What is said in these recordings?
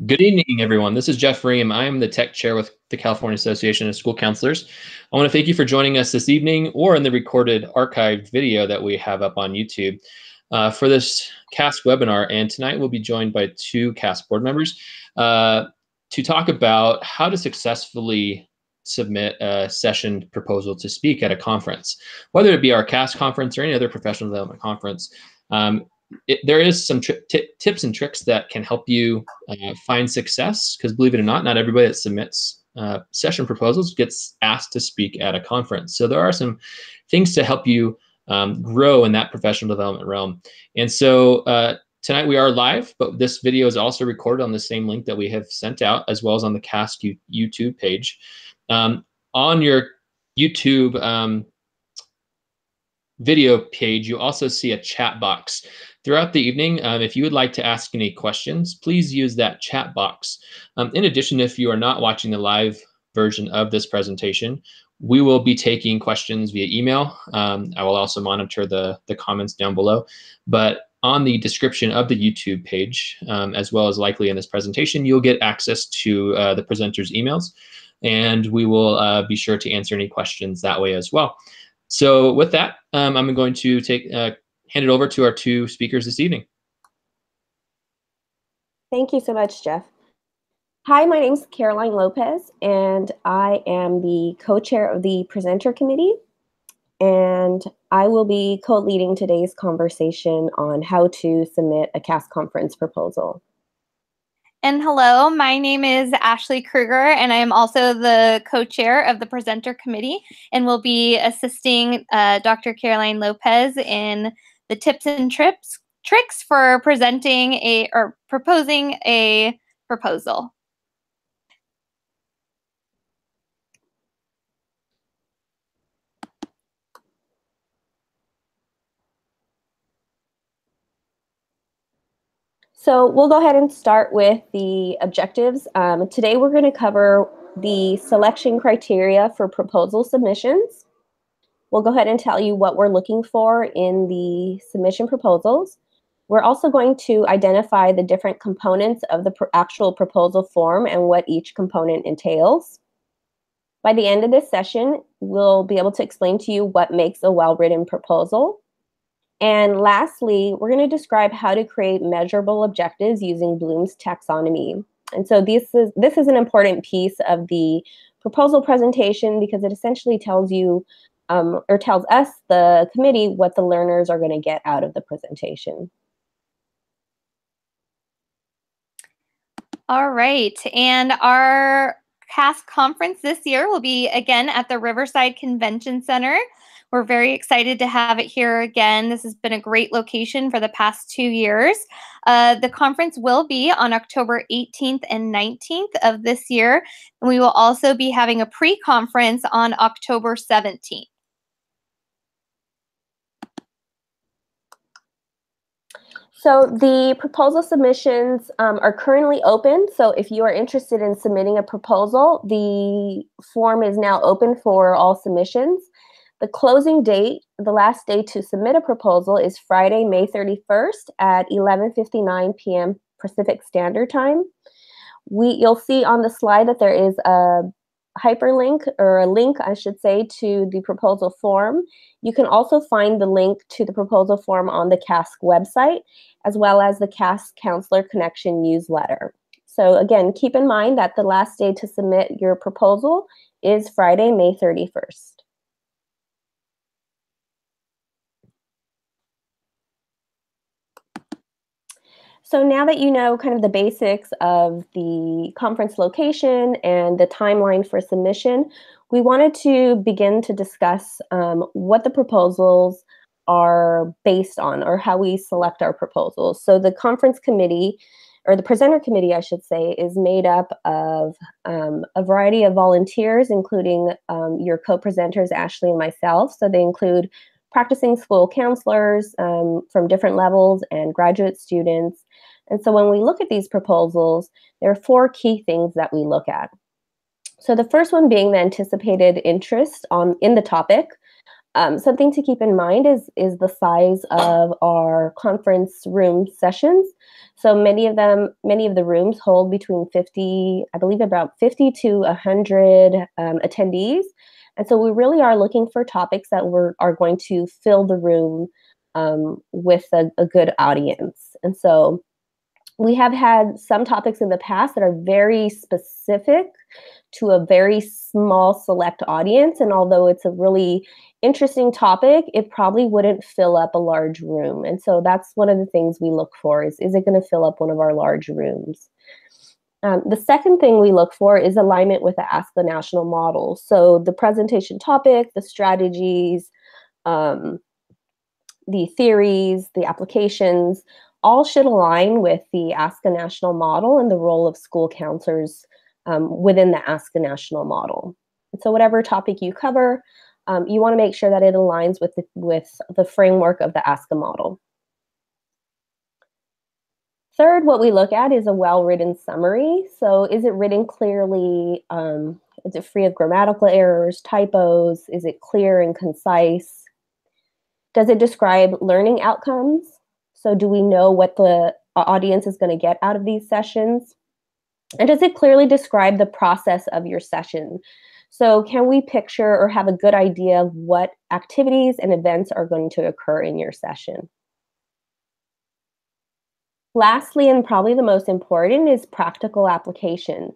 Good evening, everyone. This is Jeff.ream. I am the tech chair with the California Association of School Counselors. I want to thank you for joining us this evening or in the recorded archived video that we have up on YouTube for this CASC webinar. And tonight we'll be joined by two CASC board members to talk about how to successfully submit a session proposal to speak at a conference, whether it be our CASC conference or any other professional development conference. There is some tips and tricks that can help you find success, because believe it or not everybody that submits session proposals gets asked to speak at a conference. So there are some things to help you grow in that professional development realm. And so tonight we are live, but this video is also recorded on the same link that we have sent out, as well as on the CASC YouTube page. On your YouTube video page, you also see a chat box. Throughout the evening, if you would like to ask any questions, please use that chat box. In addition, if you are not watching the live version of this presentation, we will be taking questions via email. I will also monitor the comments down below. But on the description of the YouTube page, as well as likely in this presentation, you'll get access to the presenter's emails, and we will be sure to answer any questions that way as well. So with that, I'm going to hand it over to our two speakers this evening. Thank you so much, Jeff. Hi, my name is Caroline.lopez, and I am the co-chair of the presenter committee, and I will be co-leading today's conversation on how to submit a CASC conference proposal. And hello, my name is Ashley.Kruger, and I am also the co-chair of the presenter committee, and will be assisting Dr. Caroline.Lopez in the tips and tricks for presenting proposing a proposal. So we'll go ahead and start with the objectives. Today we're going to cover the selection criteria for proposal submissions. We'll go ahead and tell you what we're looking for in the submission proposals. We're also going to identify the different components of the actual proposal form and what each component entails. By the end of this session, we'll be able to explain to you what makes a well-written proposal. And lastly, we're going to describe how to create measurable objectives using Bloom's taxonomy. And so this is an important piece of the proposal presentation, because it essentially tells you or tells us, the committee, what the learners are going to get out of the presentation. All right, and our CASC conference this year will be again at the Riverside Convention Center. We're very excited to have it here again. This has been a great location for the past 2 years. The conference will be on October 18th and 19th of this year, and we will also be having a pre-conference on October 17th. So the proposal submissions are currently open. So if you are interested in submitting a proposal, the form is now open for all submissions. The closing date, the last day to submit a proposal, is Friday, May 31st at 11:59 p.m. Pacific Standard Time. You'll see on the slide that there is a hyperlink, or a link, I should say, to the proposal form. You can also find the link to the proposal form on the CASC website, as well as the CASC Counselor Connection newsletter. So again, keep in mind that the last day to submit your proposal is Friday, May 31st. So now that you know kind of the basics of the conference location and the timeline for submission, we wanted to begin to discuss what the proposals are based on, or how we select our proposals. So the conference committee, or the presenter committee, I should say, is made up of a variety of volunteers, including your co-presenters, Ashley and myself. So they include practicing school counselors from different levels and graduate students. And so when we look at these proposals, there are 4 key things that we look at. So the first one being the anticipated interest in the topic. Something to keep in mind is the size of our conference room sessions. So many of the rooms hold between 50, I believe about 50 to 100 attendees. And so we really are looking for topics that are going to fill the room with a good audience. And so we have had some topics in the past that are very specific to a very small select audience. And although it's a really interesting topic, it probably wouldn't fill up a large room. And so that's one of the things we look for is it going to fill up one of our large rooms? The second thing we look for is alignment with the Ask the National model. So the presentation topic, the strategies, the theories, the applications, all should align with the Ask a National model and the role of school counselors within the Ask a National model. And so whatever topic you cover, you want to make sure that it aligns with the framework of the Ask a model. Third, what we look at is a well-written summary. So is it written clearly? Is it free of grammatical errors, typos? Is it clear and concise? Does it describe learning outcomes? So do we know what the audience is going to get out of these sessions? And does it clearly describe the process of your session? So can we picture or have a good idea of what activities and events are going to occur in your session? Lastly, and probably the most important, is practical application.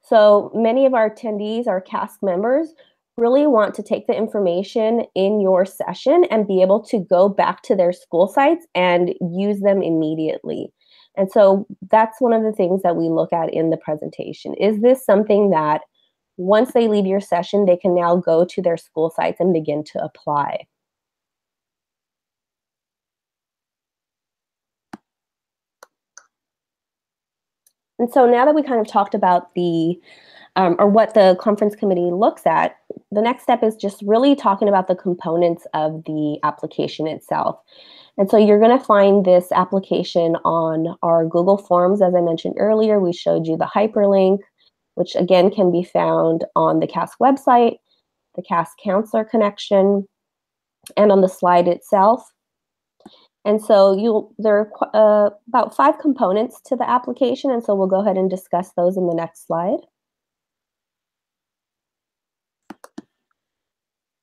So many of our attendees, our CASC members, really want to take the information in your session and be able to go back to their school sites and use them immediately. And so that's one of the things that we look at in the presentation. Is this something that once they leave your session, they can now go to their school sites and begin to apply? And so now that we kind of talked about or what the conference committee looks at, the next step is just really talking about the components of the application itself. And so you're going to find this application on our Google Forms. As I mentioned earlier, we showed you the hyperlink, which again can be found on the CASC website, the CASC Counselor connection, and on the slide itself. And so there are about 5 components to the application, and so we'll go ahead and discuss those in the next slide.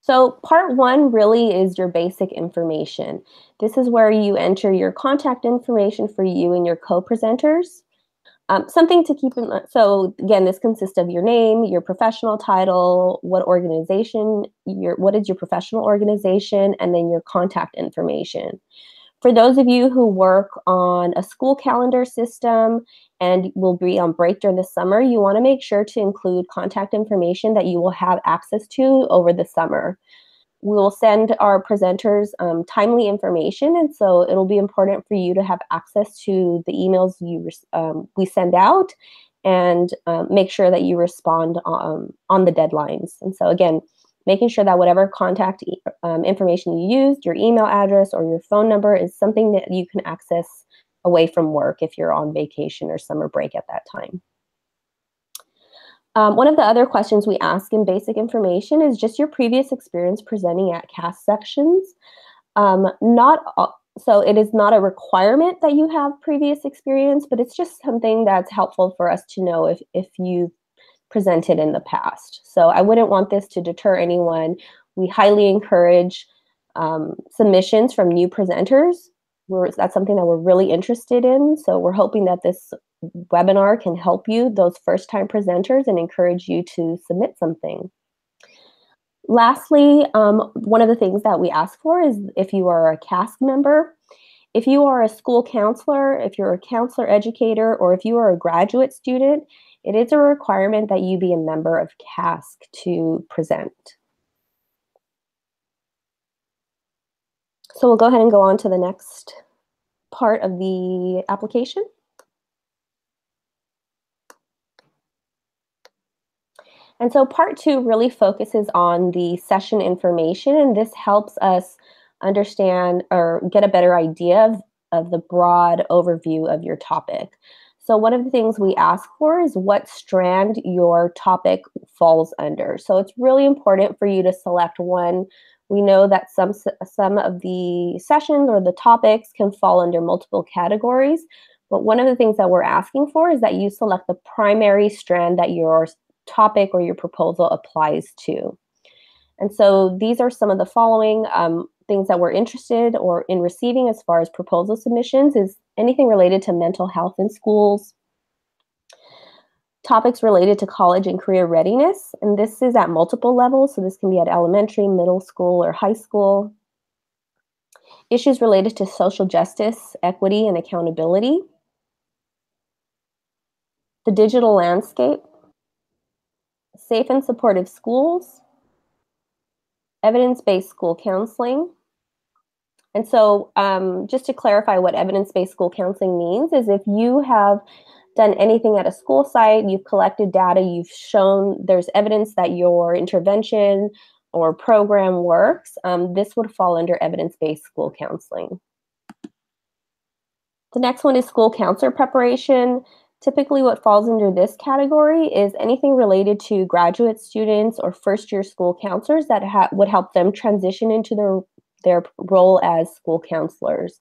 So part 1 really is your basic information. This is where you enter your contact information for you and your co-presenters. Something to keep in mind, so again, this consists of your name, your professional title, what is your professional organization, and then your contact information. For those of you who work on a school calendar system and will be on break during the summer, you want to make sure to include contact information that you will have access to over the summer. We will send our presenters timely information, and so it'll be important for you to have access to the emails we send out and make sure that you respond on the deadlines. And so again, making sure that whatever contact information you used, your email address or your phone number, is something that you can access away from work if you're on vacation or summer break at that time. One of the other questions we ask in basic information is just your previous experience presenting at CASC sections. So it is not a requirement that you have previous experience, but it's just something that's helpful for us to know if you've presented in the past. So I wouldn't want this to deter anyone. We highly encourage submissions from new presenters. That's something that we're really interested in. So we're hoping that this webinar can help you, those first-time presenters, and encourage you to submit something. Lastly, one of the things that we ask for is if you are a CASC member, if you are a school counselor, if you're a counselor educator, or if you are a graduate student, it is a requirement that you be a member of CASC to present. So we'll go ahead and go on to the next part of the application. And so part 2 really focuses on the session information, and this helps us understand or get a better idea of the broad overview of your topic. So one of the things we ask for is what strand your topic falls under. So it's really important for you to select one We know that some of the sessions or the topics can fall under multiple categories, but one of the things that we're asking for is that you select the primary strand that your topic or your proposal applies to. And so these are some of the following things that we're interested or in receiving as far as proposal submissions is anything related to mental health in schools, topics related to college and career readiness, and this is at multiple levels, so this can be at elementary, middle school, or high school. Issues related to social justice, equity, and accountability. The digital landscape. Safe and supportive schools. Evidence-based school counseling. And so just to clarify what evidence-based school counseling means is if you have done anything at a school site, you've collected data, you've shown there's evidence that your intervention or program works, this would fall under evidence-based school counseling. The next one is school counselor preparation. Typically what falls under this category is anything related to graduate students or first-year school counselors that would help them transition into their role as school counselors.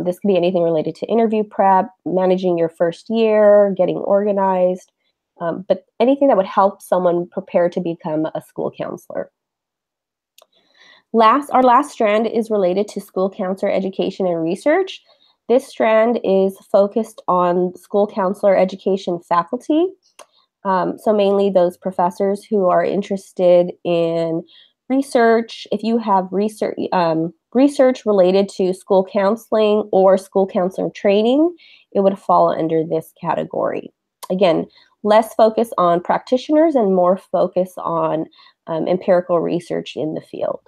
This can be anything related to interview prep, managing your first year, getting organized, but anything that would help someone prepare to become a school counselor. Our last strand is related to school counselor education and research. This strand is focused on school counselor education faculty, so mainly those professors who are interested in research. If you have research related to school counseling or school counselor training, it would fall under this category. Again, less focus on practitioners and more focus on empirical research in the field.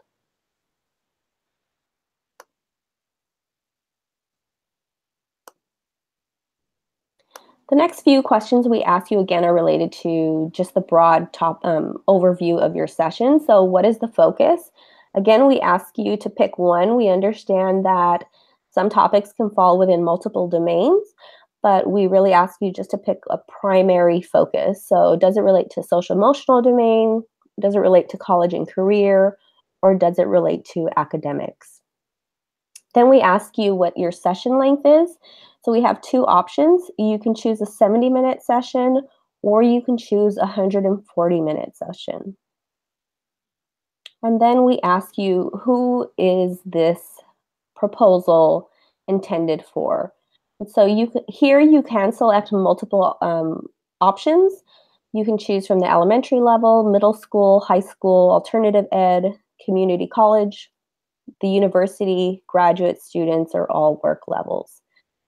The next few questions we ask you again are related to just the broad overview of your session. So what is the focus? Again, we ask you to pick one. We understand that some topics can fall within multiple domains, but we really ask you just to pick a primary focus. So does it relate to social emotional domain? Does it relate to college and career? Or does it relate to academics? Then we ask you what your session length is. So we have two options. You can choose a 70-minute session, or you can choose a 140-minute session. And then we ask you, who is this proposal intended for? And so here you can select multiple options. You can choose from the elementary level, middle school, high school, alternative ed, community college, the university, graduate students, or all work levels.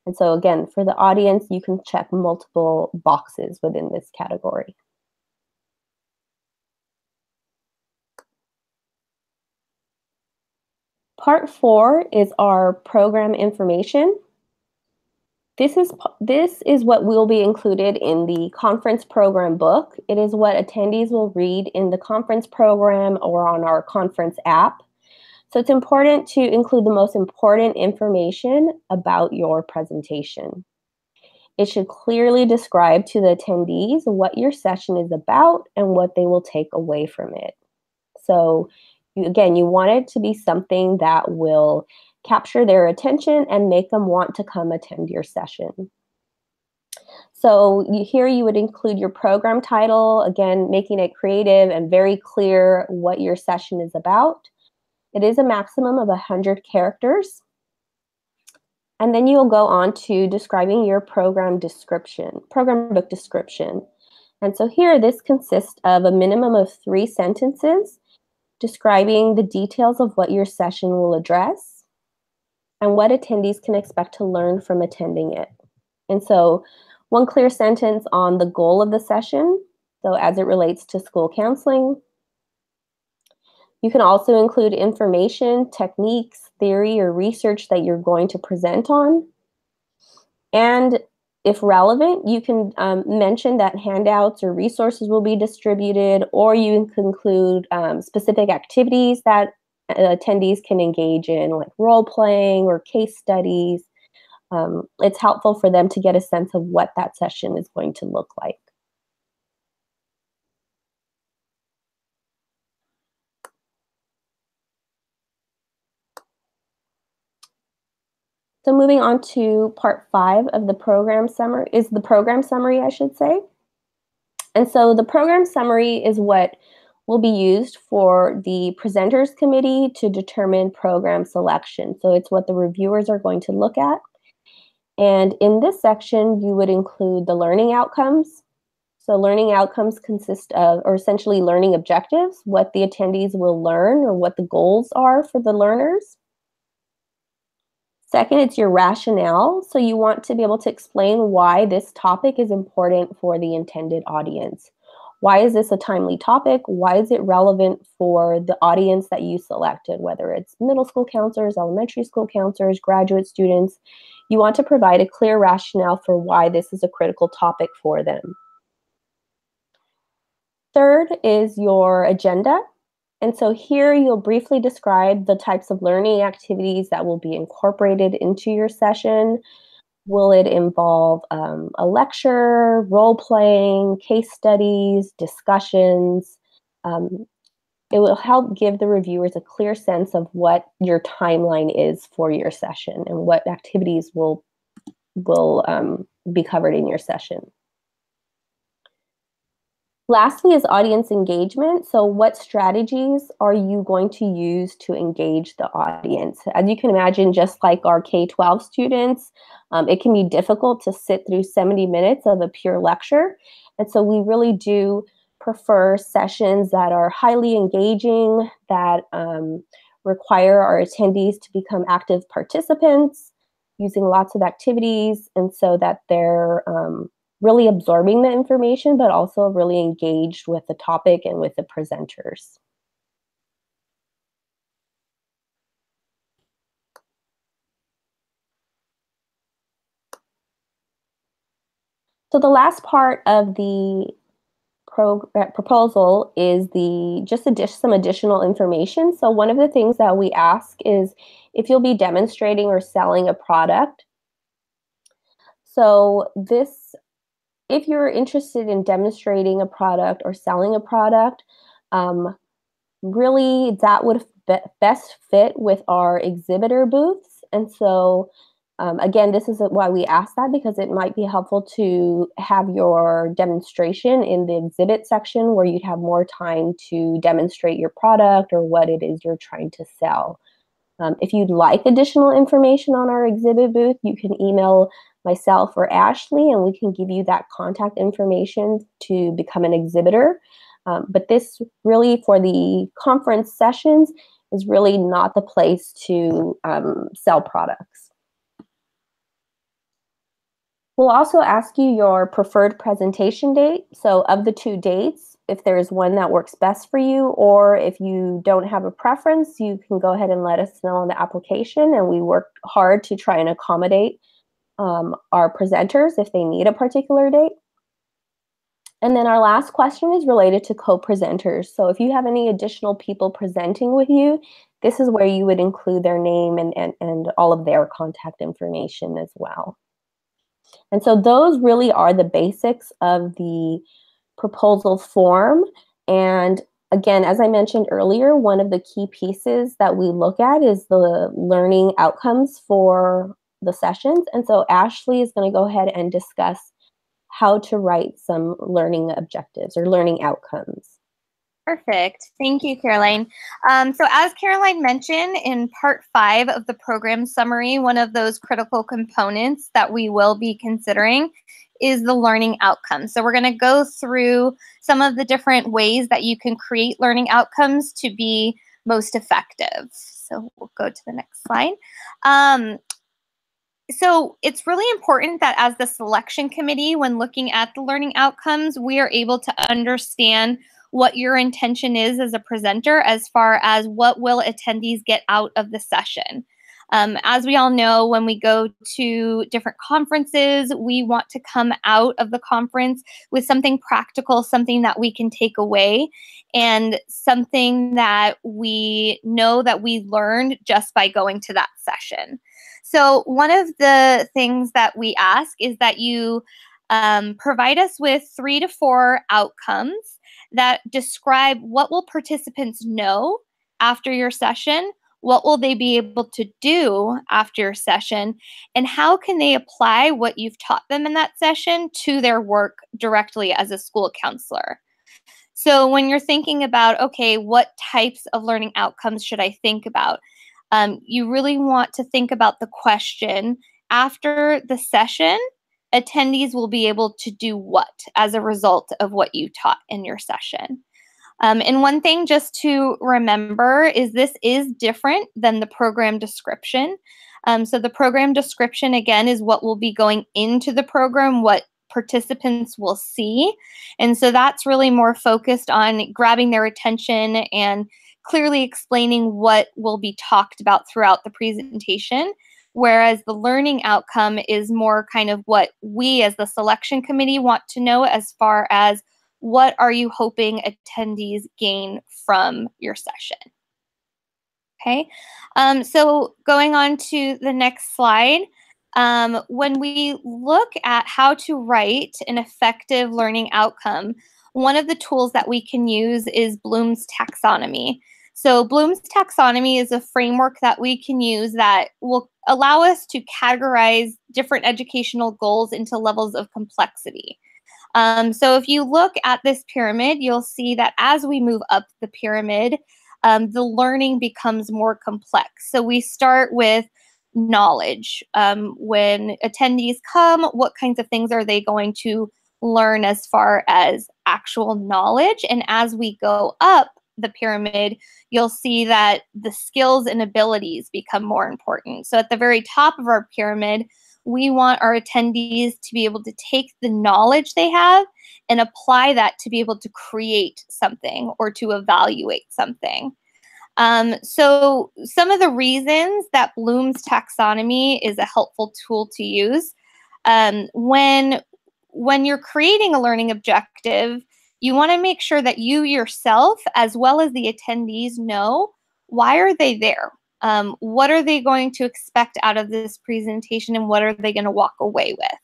And so again, for the audience, you can check multiple boxes within this category. Part 4 is our program information. This is what will be included in the conference program book. It is what attendees will read in the conference program or on our conference app. So it's important to include the most important information about your presentation. It should clearly describe to the attendees what your session is about and what they will take away from it. So again, you want it to be something that will capture their attention and make them want to come attend your session. So here you would include your program title, again, making it creative and very clear what your session is about. It is a maximum of 100 characters. And then you'll go on to describing your program book description. And so here, this consists of a minimum of 3 sentences describing the details of what your session will address and what attendees can expect to learn from attending it. And so one clear sentence on the goal of the session, so as it relates to school counseling. You can also include information, techniques, theory, or research that you're going to present on. And if relevant, you can mention that handouts or resources will be distributed, or you can include specific activities that attendees can engage in, like role-playing or case studies. It's helpful for them to get a sense of what that session is going to look like. So moving on to part 5 of the program summary is the program summary, I should say. And so the program summary is what will be used for the presenters committee to determine program selection. So it's what the reviewers are going to look at. And in this section, you would include the learning outcomes. So learning outcomes consist of, or essentially learning objectives, what the attendees will learn or what the goals are for the learners. Second, it's your rationale. So you want to be able to explain why this topic is important for the intended audience. Why is this a timely topic? Why is it relevant for the audience that you selected, whether it's middle school counselors, elementary school counselors, graduate students? You want to provide a clear rationale for why this is a critical topic for them. Third is your agenda. And so here you'll briefly describe the types of learning activities that will be incorporated into your session. Will it involve a lecture, role-playing, case studies, discussions? It will help give the reviewers a clear sense of what your timeline is for your session and what activities will be covered in your session. Lastly is audience engagement. So what strategies are you going to use to engage the audience? As you can imagine, just like our K-12 students, it can be difficult to sit through 70 minutes of a pure lecture. And so we really do prefer sessions that are highly engaging, that require our attendees to become active participants, using lots of activities, and so that they're really absorbing the information, but also really engaged with the topic and with the presenters. So the last part of the proposal is some additional information. So one of the things that we ask is if you'll be demonstrating or selling a product. So if you're interested in demonstrating a product or selling a product, really that would best fit with our exhibitor booths. And so again, this is why we ask that, because it might be helpful to have your demonstration in the exhibit section where you'd have more time to demonstrate your product or what it is you're trying to sell. If you'd like additional information on our exhibit booth, you can email myself or Ashley, and we can give you that contact information to become an exhibitor. But this really, for the conference sessions, is really not the place to sell products. We'll also ask you your preferred presentation date. So of the 2 dates, if there is one that works best for you, or if you don't have a preference, you can go ahead and let us know on the application, and we work hard to try and accommodate our presenters if they need a particular date. And then our last question is related to co-presenters. So if you have any additional people presenting with you, this is where you would include their name and all of their contact information as well. And so those really are the basics of the proposal form. And again, as I mentioned earlier, one of the key pieces that we look at is the learning outcomes for the sessions. And so Ashley is going to go ahead and discuss how to write some learning objectives or learning outcomes. Perfect. Thank you, Caroline. So as Caroline mentioned, in part 5 of the program summary, one of those critical components that we will be considering is the learning outcomes. So we're going to go through some of the different ways that you can create learning outcomes to be most effective. So we'll go to the next slide. So it's really important that as the selection committee, when looking at the learning outcomes, we are able to understand what your intention is as a presenter as far as what will attendees get out of the session. As we all know, when we go to different conferences, we want to come out of the conference with something practical, something that we can take away, and something that we know that we learned just by going to that session. So one of the things that we ask is that you provide us with 3 to 4 outcomes that describe what will participants know after your session, What will they be able to do after your session? And how can they apply what you've taught them in that session to their work directly as a school counselor? So when you're thinking about, okay, what types of learning outcomes should I think about? You really want to think about the question, after the session, attendees will be able to do what as a result of what you taught in your session? And one thing just to remember is this is different than the program description. So the program description, again, is what will be going into the program, what participants will see. And so that's really more focused on grabbing their attention and clearly explaining what will be talked about throughout the presentation. Whereas the learning outcome is more kind of what we as the selection committee want to know, as far as what are you hoping attendees gain from your session. Okay, so going on to the next slide, when we look at how to write an effective learning outcome, one of the tools that we can use is Bloom's Taxonomy. So Bloom's Taxonomy is a framework that we can use that will allow us to categorize different educational goals into levels of complexity. So if you look at this pyramid, you'll see that as we move up the pyramid, the learning becomes more complex. So we start with knowledge. When attendees come, what kinds of things are they going to learn as far as actual knowledge? And as we go up the pyramid, you'll see that the skills and abilities become more important. So at the very top of our pyramid, we want our attendees to be able to take the knowledge they have and apply that to be able to create something or to evaluate something. So some of the reasons that Bloom's Taxonomy is a helpful tool to use, when you're creating a learning objective, you want to make sure that you yourself, as well as the attendees, know why are they there? What are they going to expect out of this presentation, and what are they going to walk away with?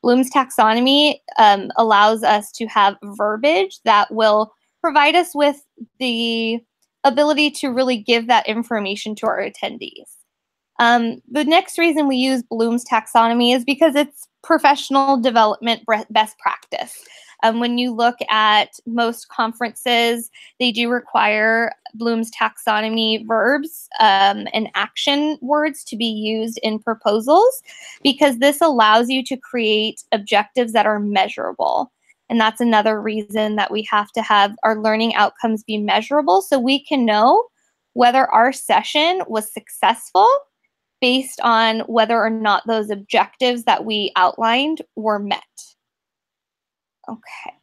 Bloom's Taxonomy allows us to have verbiage that will provide us with the ability to really give that information to our attendees. The next reason we use Bloom's Taxonomy is because it's professional development best practice. When you look at most conferences, they do require Bloom's Taxonomy verbs and action words to be used in proposals, because this allows you to create objectives that are measurable. And that's another reason that we have to have our learning outcomes be measurable, so we can know whether our session was successful based on whether or not those objectives that we outlined were met. Okay,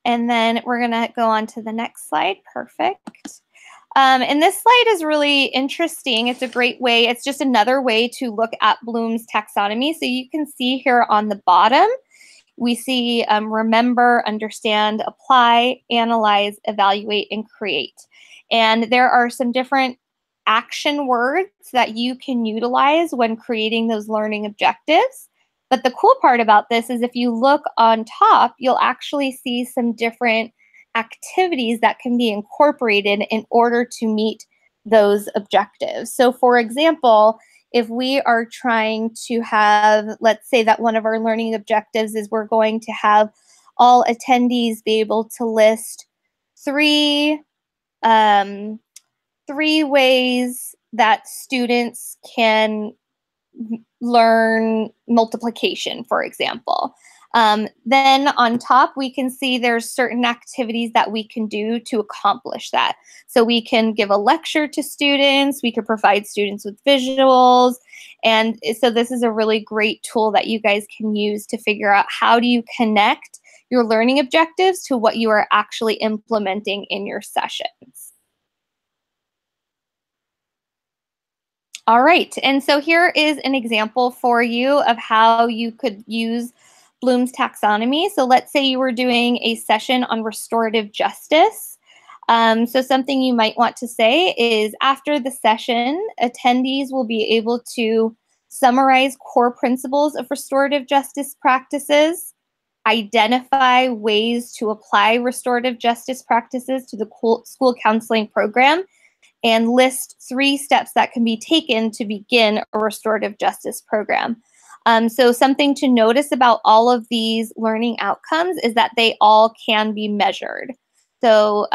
and then we're gonna go on to the next slide. Perfect. And this slide is really interesting. It's a great way, it's just another way to look at Bloom's Taxonomy. So you can see here on the bottom, we see remember, understand, apply, analyze, evaluate, and create. And there are some different action words that you can utilize when creating those learning objectives. But the cool part about this is if you look on top, you'll actually see some different activities that can be incorporated in order to meet those objectives. So for example, if we are trying to have, let's say that one of our learning objectives is we're going to have all attendees be able to list three ways that students can learn multiplication, for example. Then on top, we can see there's certain activities that we can do to accomplish that. So we can give a lecture to students, we could provide students with visuals, and so this is a really great tool that you guys can use to figure out how do you connect your learning objectives to what you are actually implementing in your sessions. All right, and so here is an example for you of how you could use Bloom's Taxonomy. So let's say you were doing a session on restorative justice. So something you might want to say is, after the session, attendees will be able to summarize core principles of restorative justice practices, identify ways to apply restorative justice practices to the school counseling program, and list 3 steps that can be taken to begin a restorative justice program. So something to notice about all of these learning outcomes is that they all can be measured. So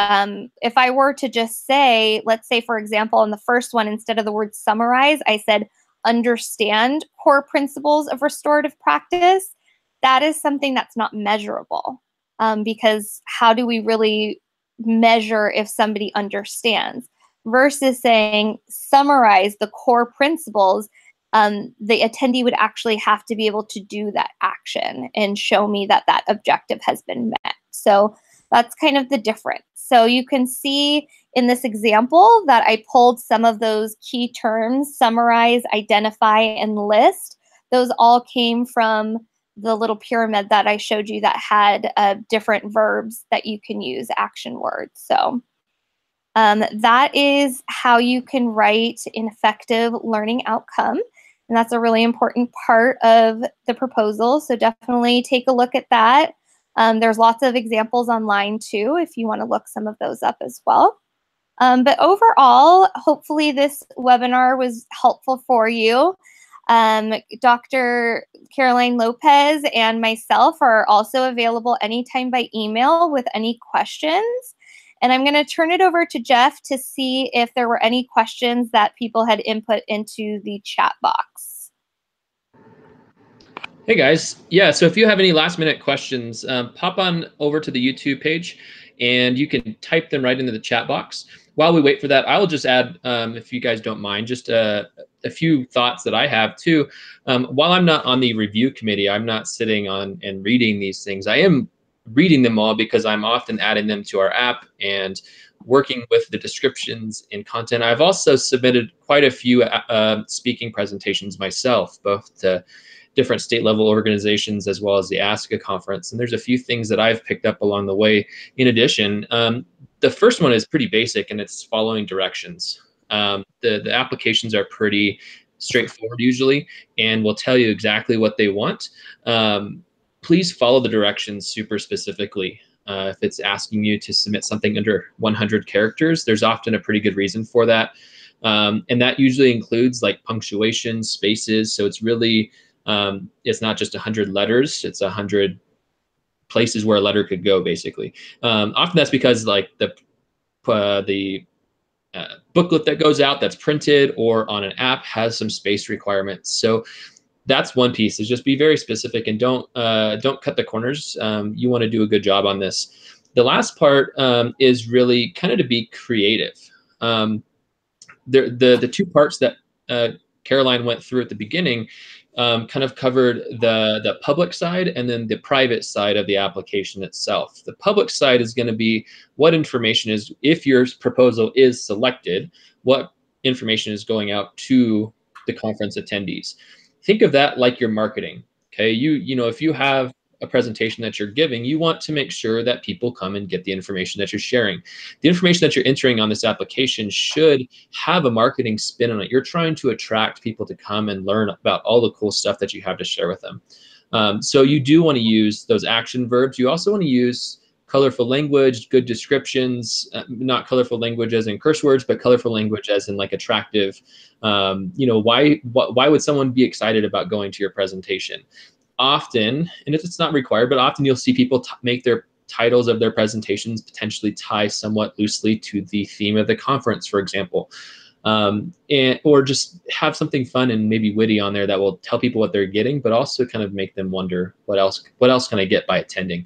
if I were to just say, let's say, for example, in the first one, instead of the word summarize, I said understand core principles of restorative practice, that is something that's not measurable, because how do we really measure if somebody understands? Versus saying summarize the core principles, the attendee would actually have to be able to do that action and show me that that objective has been met. So that's kind of the difference. So you can see in this example that I pulled some of those key terms: summarize, identify, and list. Those all came from the little pyramid that I showed you that had different verbs that you can use, action words. So that is how you can write an effective learning outcome. And that's a really important part of the proposal. So definitely take a look at that. There's lots of examples online too, if you want to look some of those up as well. But overall, hopefully this webinar was helpful for you. Dr. Caroline.Lopez and myself are also available anytime by email with any questions. And I'm going to turn it over to Jeff to see if there were any questions that people had input into the chat box. Hey guys, yeah, so if you have any last minute questions, pop on over to the YouTube page and you can type them right into the chat box. While we wait for that, I will just add, if you guys don't mind, just a few thoughts that I have too. While I'm not on the review committee, I'm not sitting on and reading these things. I am reading them all because I'm often adding them to our app and working with the descriptions and content. I've also submitted quite a few speaking presentations myself, both to different state level organizations as well as the ASCA conference. And there's a few things that I've picked up along the way. In addition, the first one is pretty basic, and it's following directions. The applications are pretty straightforward usually, and will tell you exactly what they want. Please follow the directions super specifically. If it's asking you to submit something under 100 characters, there's often a pretty good reason for that. And that usually includes like punctuation, spaces. So it's really, it's not just 100 letters, it's 100 places where a letter could go, basically. Often that's because like the booklet that goes out that's printed or on an app has some space requirements. So that's one piece, is just be very specific and don't cut the corners. You want to do a good job on this. The last part is really kind of to be creative. The two parts that Caroline went through at the beginning kind of covered the public side and then the private side of the application itself. The public side is going to be what information is, if your proposal is selected, what information is going out to the conference attendees. Think of that like your marketing. Okay, you know, if you have a presentation that you're giving, you want to make sure that people come and get the information that you're sharing. The information that you're entering on this application should have a marketing spin on it. You're trying to attract people to come and learn about all the cool stuff that you have to share with them. So you do want to use those action verbs. You also want to use colorful language, good descriptions, not colorful language as in curse words, but colorful language as in like attractive. You know, why would someone be excited about going to your presentation? Often, and it's not required, but often you'll see people make their titles of their presentations potentially tie somewhat loosely to the theme of the conference, for example. Or just have something fun and maybe witty on there that will tell people what they're getting, but also kind of make them wonder what else can I get by attending.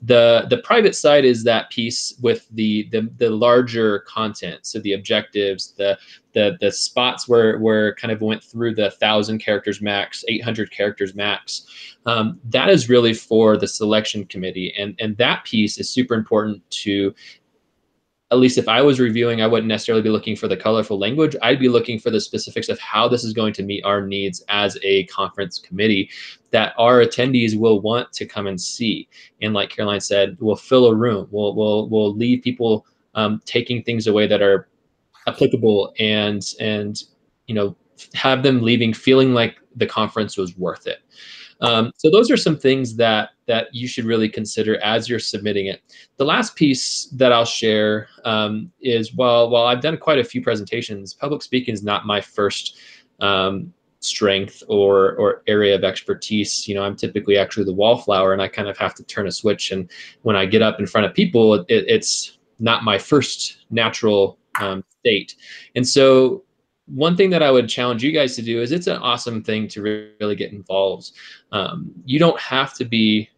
The private side is that piece with the larger content, so the objectives, the spots where kind of went through the 1,000 characters max, 800 characters max. That is really for the selection committee, and that piece is super important to. At least if I was reviewing, I wouldn't necessarily be looking for the colorful language. I'd be looking for the specifics of how this is going to meet our needs as a conference committee that our attendees will want to come and see. And like Caroline said, we'll fill a room. We'll leave people taking things away that are applicable and you know, have them leaving feeling like the conference was worth it. So those are some things that you should really consider as you're submitting it. The last piece that I'll share is while I've done quite a few presentations, public speaking is not my first strength or area of expertise. I'm typically actually the wallflower, and I kind of have to turn a switch. And when I get up in front of people, it's not my first natural state. And so one thing that I would challenge you guys to do is it's an awesome thing to really get involved. You don't have to be,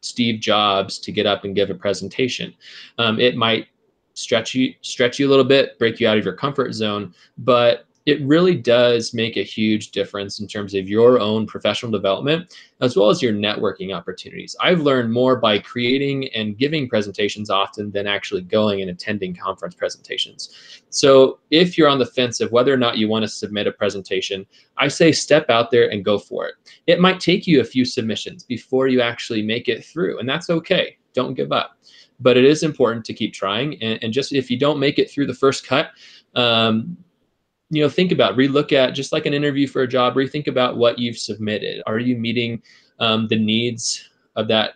Steve Jobs to get up and give a presentation. It might stretch you a little bit, break you out of your comfort zone, but it really does make a huge difference in terms of your own professional development, as well as your networking opportunities. I've learned more by creating and giving presentations often than actually going and attending conference presentations. So if you're on the fence of whether or not you want to submit a presentation, I say step out there and go for it. It might take you a few submissions before you actually make it through, and that's okay. Don't give up. But it is important to keep trying, and just if you don't make it through the first cut, think about, relook at, just like an interview for a job, rethink about what you've submitted. Are you meeting the needs of that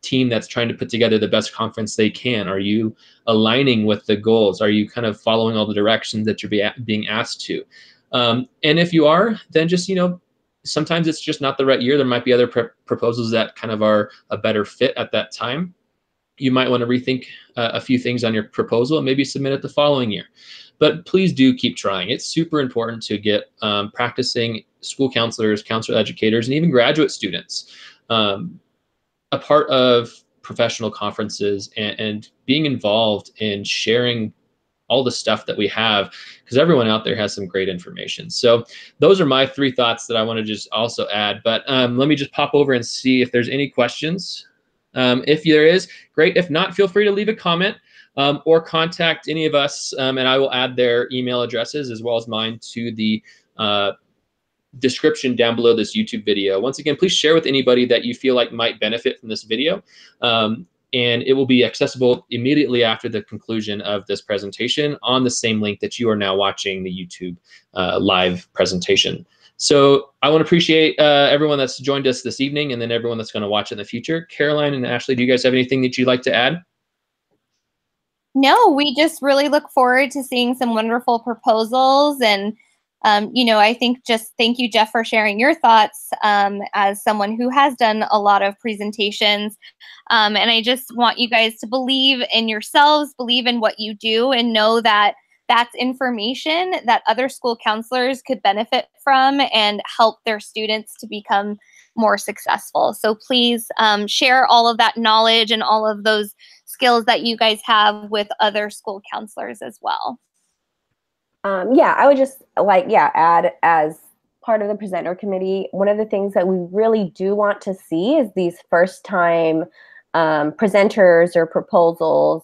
team that's trying to put together the best conference they can? Are you aligning with the goals? Are you kind of following all the directions that you're being asked to? And if you are, then just, sometimes it's just not the right year. There might be other proposals that kind of are a better fit at that time. You might want to rethink a few things on your proposal and maybe submit it the following year. But please do keep trying. It's super important to get practicing school counselors, counselor educators, and even graduate students a part of professional conferences and being involved in sharing all the stuff that we have, because everyone out there has some great information. So those are my 3 thoughts that I want to just also add. But let me just pop over and see if there's any questions. If there is, great. If not, feel free to leave a comment or contact any of us, and I will add their email addresses as well as mine to the description down below this YouTube video. Once again, please share with anybody that you feel like might benefit from this video. And it will be accessible immediately after the conclusion of this presentation on the same link that you are now watching the YouTube live presentation. So I want to appreciate everyone that's joined us this evening, and then everyone that's going to watch in the future. Caroline and Ashley, do you guys have anything that you'd like to add? No, we just really look forward to seeing some wonderful proposals. And, I think just thank you, Jeff, for sharing your thoughts as someone who has done a lot of presentations. And I just want you guys to believe in yourselves, believe in what you do, and know that that's information that other school counselors could benefit from and help their students to become more successful. So please share all of that knowledge and all of those skills that you guys have with other school counselors as well. I would just add, as part of the presenter committee, one of the things that we really do want to see is these first time presenters or proposals.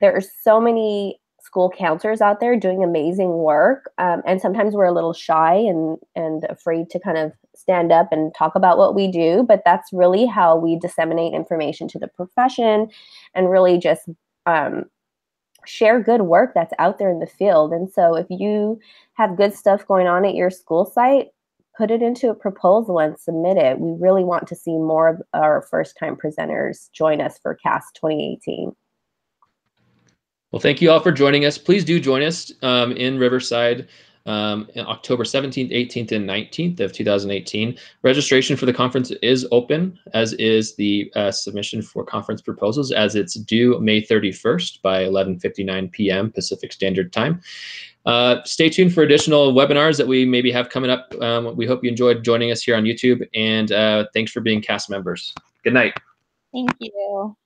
There are so many school counselors out there doing amazing work, and sometimes we're a little shy and afraid to kind of stand up and talk about what we do, but that's really how we disseminate information to the profession and really just share good work that's out there in the field. And so if you have good stuff going on at your school site, put it into a proposal and submit it. We really want to see more of our first-time presenters join us for CASC 2018. Well, thank you all for joining us. Please do join us in Riverside on October 17th, 18th, and 19th of 2018. Registration for the conference is open, as is the submission for conference proposals, as it's due May 31st by 11:59 p.m. Pacific Standard Time. Stay tuned for additional webinars that we maybe have coming up. We hope you enjoyed joining us here on YouTube, and thanks for being CASC members. Good night. Thank you.